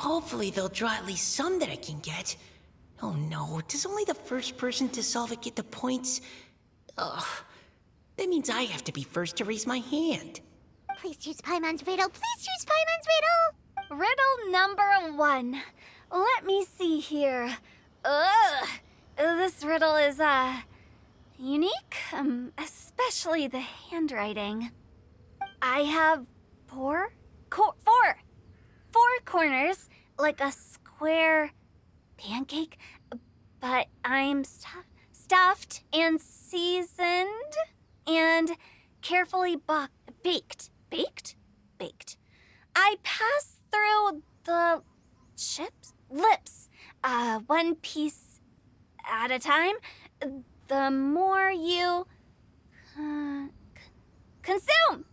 Hopefully they'll draw at least some that I can get. Oh no, does only the first person to solve it get the points? Ugh. That means I have to be first to raise my hand. Please choose Paimon's riddle. Please choose Paimon's riddle. Riddle number 1. Let me see here. Ugh. This riddle is, unique, especially the handwriting. I have four corners, like a square pancake, but I'm stuffed and seasoned and carefully baked. Baked. I pass through the lips, one piece at a time. The more you consume,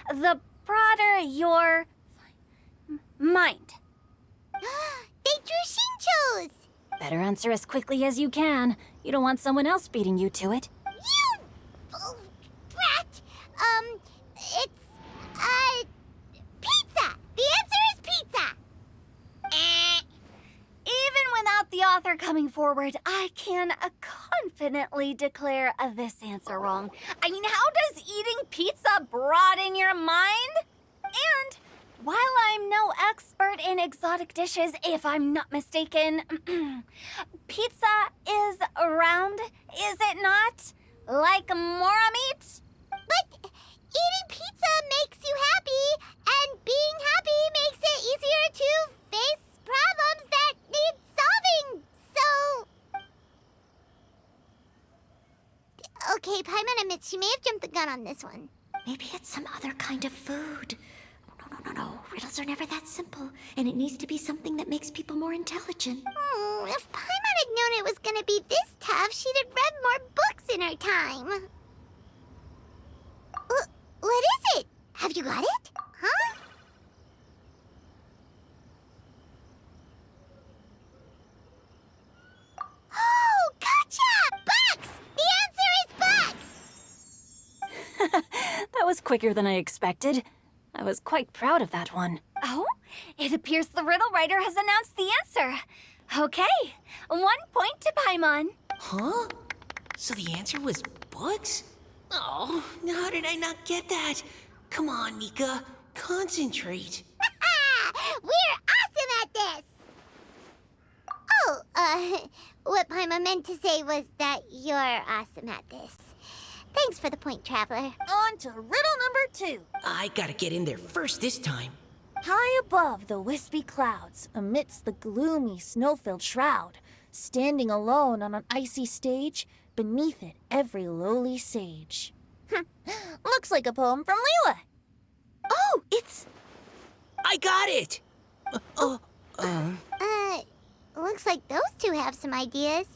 the broader your mind. They drew Shinchos! Better answer as quickly as you can. You don't want someone else beating you to it. You brat! It's, pizza! The answer is pizza! Even without the author coming forward, I can confidently declare this answer wrong. I mean, how does eating pizza broaden your mind? And while I'm no expert in exotic dishes, if I'm not mistaken, pizza is round, is it not? Like mora meat? But eating pizza makes you happy, and being happy makes it easier to face problems that need solving, so... Okay, Paimon admits she may have jumped the gun on this one. Maybe it's some other kind of food. No. Riddles are never that simple, and it needs to be something that makes people more intelligent. If Paimon had known it was gonna be this tough, she'd have read more books in her time. What is it? Have you got it? Huh? Oh, gotcha! Bucks! The answer is bucks! That was quicker than I expected. I was quite proud of that one. Oh, it appears the riddle writer has announced the answer. Okay, 1 point to Paimon. Huh? So the answer was bugs? Oh, how did I not get that? Come on, Mika. Concentrate. We're awesome at this! Oh, what Paimon meant to say was that you're awesome at this. Thanks for the point, Traveler. On to riddle number 2. I gotta get in there first this time. High above the wispy clouds, amidst the gloomy snow-filled shroud, standing alone on an icy stage, beneath it every lowly sage. Looks like a poem from Liyue. Oh, it's... I got it! Looks like those two have some ideas.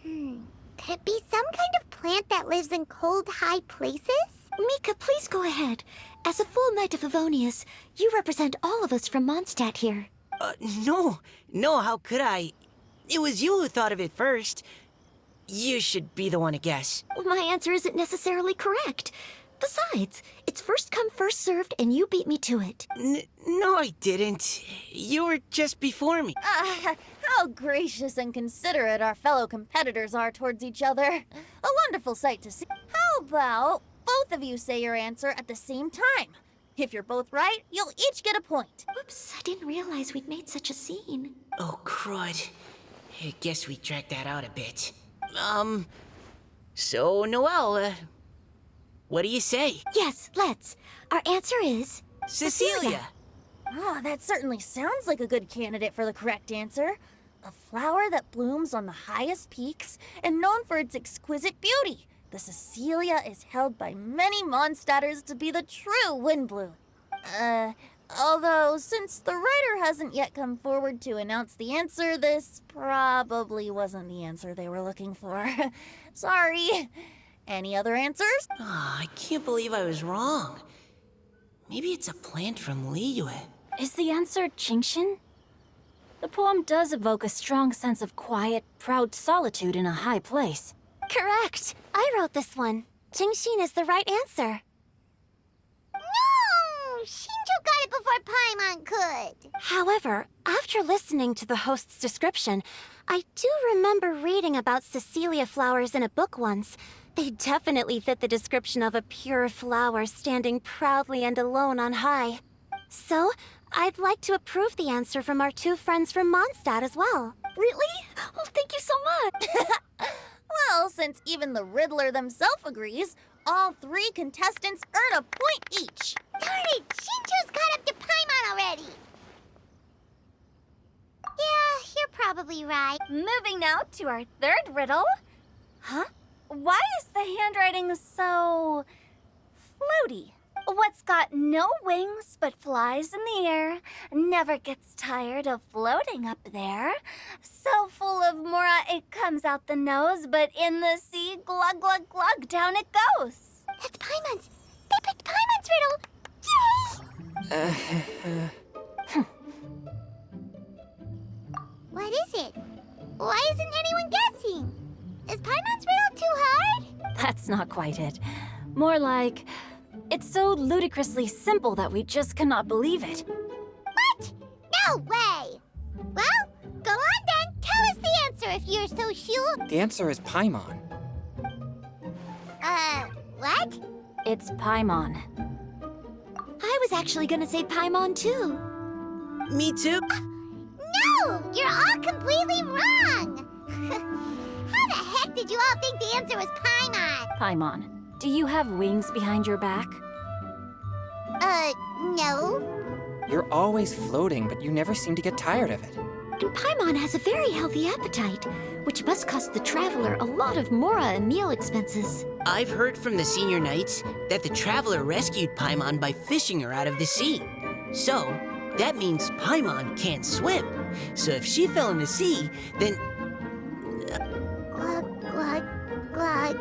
Could it be some kind of plant that lives in cold, high places? Mika, please go ahead. As a full Knight of Favonius, you represent all of us from Mondstadt here. No, how could I? It was you who thought of it first. You should be the one to guess. My answer isn't necessarily correct. Besides, it's first come, first served, and you beat me to it. No, I didn't. You were just before me. How gracious and considerate our fellow competitors are towards each other. A wonderful sight to see. How about both of you say your answer at the same time? If you're both right, you'll each get a point. Oops, I didn't realize we'd made such a scene. Oh, crud. I guess we dragged that out a bit. So, Noelle, what do you say? Yes, let's. Our answer is... Cecilia! Oh, that certainly sounds like a good candidate for the correct answer. A flower that blooms on the highest peaks and known for its exquisite beauty. The Cecilia is held by many Mondstadters to be the true windbloom. Although, since the writer hasn't yet come forward to announce the answer, this probably wasn't the answer they were looking for. Sorry. Any other answers? I can't believe I was wrong. Maybe it's a plant from Liyue. Is the answer Qingxin? The poem does evoke a strong sense of quiet, proud solitude in a high place. Correct. I wrote this one. Qingxin is the right answer. No! Shinjo got it before Paimon Paimon could. However, after listening to the host's description, I do remember reading about Cecilia flowers in a book once. They definitely fit the description of a pure flower standing proudly and alone on high. So, I'd like to approve the answer from our two friends from Mondstadt as well. Really? Oh, thank you so much. Well, since even the Riddler themselves agrees, all 3 contestants earn a point each. Darn it, Shinjo's caught up to Paimon already. Yeah, you're probably right. Moving now to our third riddle. Huh? Why is the handwriting so floaty? What's got no wings but flies in the air, never gets tired of floating up there. So full of mora it comes out the nose, but in the sea, glug, glug, glug, down it goes. That's Paimon's. They picked Paimon's riddle. Yay! What is it? Why isn't anyone guessing? Is Paimon's riddle too hard? That's not quite it. More like, it's so ludicrously simple that we just cannot believe it. What? No way! Well, go on then. Tell us the answer if you're so sure. The answer is Paimon. What? It's Paimon. I was actually gonna say Paimon too. Me too. No! You're all completely wrong! How the heck did you all think the answer was Paimon? Paimon, do you have wings behind your back? No. You're always floating, but you never seem to get tired of it. And Paimon has a very healthy appetite, which must cost the traveler a lot of mora and meal expenses. I've heard from the senior knights that the traveler rescued Paimon by fishing her out of the sea. So, that means Paimon can't swim. So if she fell in the sea, then... Glug, glug, glug.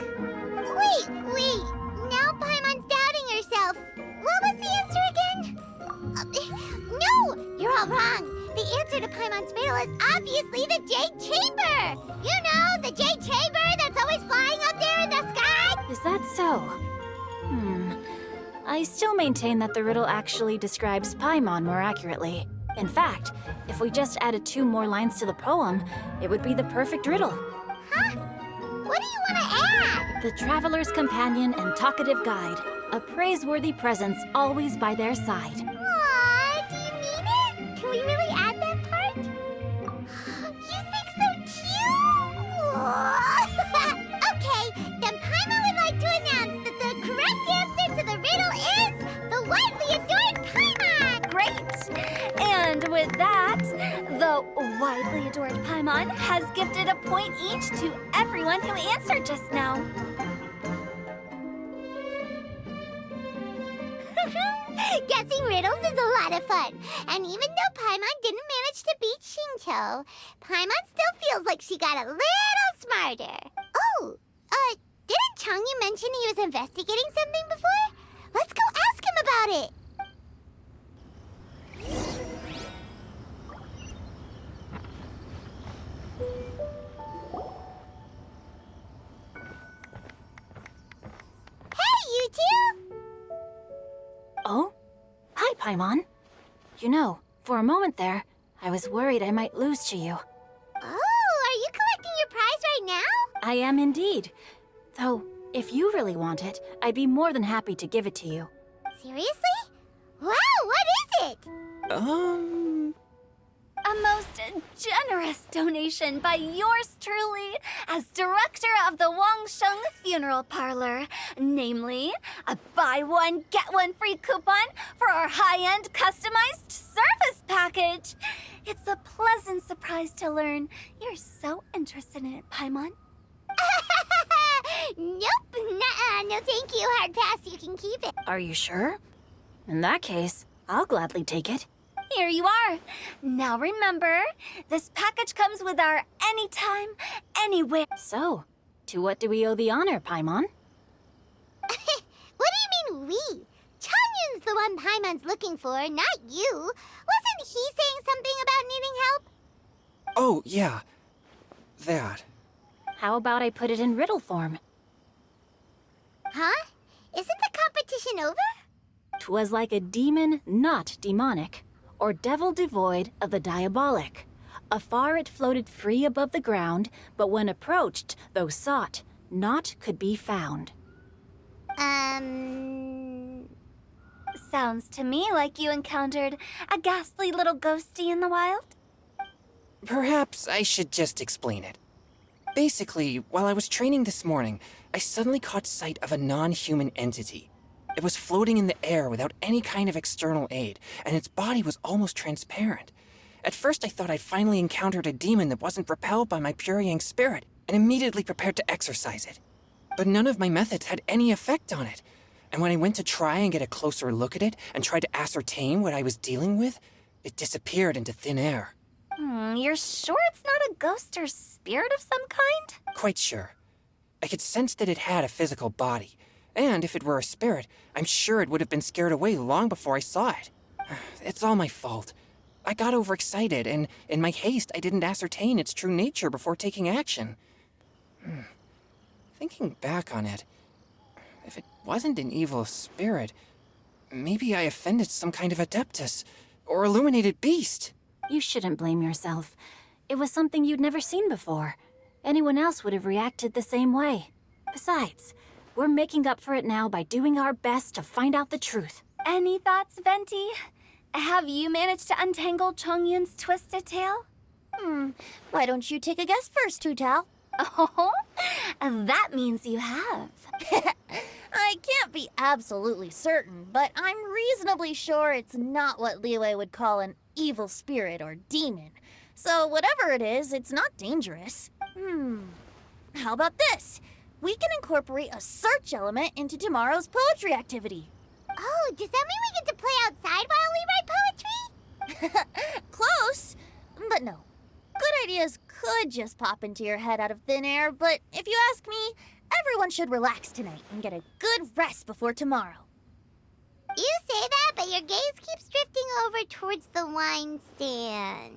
Wait. Now Paimon's doubting herself. What was the answer again? No! You're all wrong. The answer to Paimon's riddle is obviously the Jade Chamber! You know, the Jade Chamber that's always flying up there in the sky? Is that so? I still maintain that the riddle actually describes Paimon more accurately. In fact, if we just added 2 more lines to the poem, it would be the perfect riddle. Huh? What do you want to add? The traveler's companion and talkative guide, a praiseworthy presence always by their side. Aww, do you mean it? Can we really add that part? You think so cute? Okay, then Paimon would like to announce that the correct answer to the riddle is the widely adored Paimon! Great! And with that, the widely adored Paimon has gifted a point each to everyone who answered just now. Guessing riddles is a lot of fun. And even though Paimon didn't manage to beat Shinjo, Paimon still feels like she got a little smarter. Oh, didn't Changyu mention he was investigating something before? Let's go ask him about it. Hey, you two! Oh? Hi, Paimon. You know, for a moment there, I was worried I might lose to you. Oh, are you collecting your prize right now? I am indeed. Though, if you really want it, I'd be more than happy to give it to you. Seriously? Wow, what is it? A most generous donation by yours truly as director of the Wangsheng Funeral Parlor. Namely, a buy one, get one free coupon for our high-end customized service package. It's a pleasant surprise to learn you're so interested in it, Paimon. Nope, nuh-uh, no thank you, hard pass, you can keep it. Are you sure? In that case, I'll gladly take it. Here you are. Now remember, this package comes with our anytime, anywhere. So, to what do we owe the honor, Paimon? What do you mean we? Changyun's the one Paimon's looking for, not you. Wasn't he saying something about needing help? Oh, yeah. That. How about I put it in riddle form? Huh? Isn't the competition over? 'Twas like a demon not demonic, or devil devoid of the diabolic. Afar it floated free above the ground, but when approached, though sought, naught could be found. Sounds to me like you encountered a ghastly little ghosty in the wild. Perhaps I should just explain it. Basically, while I was training this morning, I suddenly caught sight of a non-human entity. It was floating in the air without any kind of external aid, and its body was almost transparent. At first I thought I'd finally encountered a demon that wasn't repelled by my pure yang spirit, and immediately prepared to exorcise it. But none of my methods had any effect on it, and when I went to try and get a closer look at it and try to ascertain what I was dealing with, it disappeared into thin air. You're sure it's not a ghost or spirit of some kind? Quite sure. I could sense that it had a physical body, and if it were a spirit, I'm sure it would have been scared away long before I saw it. It's all my fault. I got overexcited, and in my haste, I didn't ascertain its true nature before taking action. Thinking back on it, if it wasn't an evil spirit, maybe I offended some kind of adeptus or illuminated beast. You shouldn't blame yourself. It was something you'd never seen before. Anyone else would have reacted the same way. Besides, we're making up for it now by doing our best to find out the truth. Any thoughts, Venti? Have you managed to untangle Chongyun's twisted tail? Why don't you take a guess first, Hu-Tao? Oh, that means you have. I can't be absolutely certain, but I'm reasonably sure it's not what Liyue would call an evil spirit or demon. So whatever it is, it's not dangerous. How about this? We can incorporate a search element into tomorrow's poetry activity. Oh, does that mean we get to play outside while we write poetry? Close, but no. Good ideas could just pop into your head out of thin air, but if you ask me, everyone should relax tonight and get a good rest before tomorrow. You say that, but your gaze keeps drifting over towards the wine stand.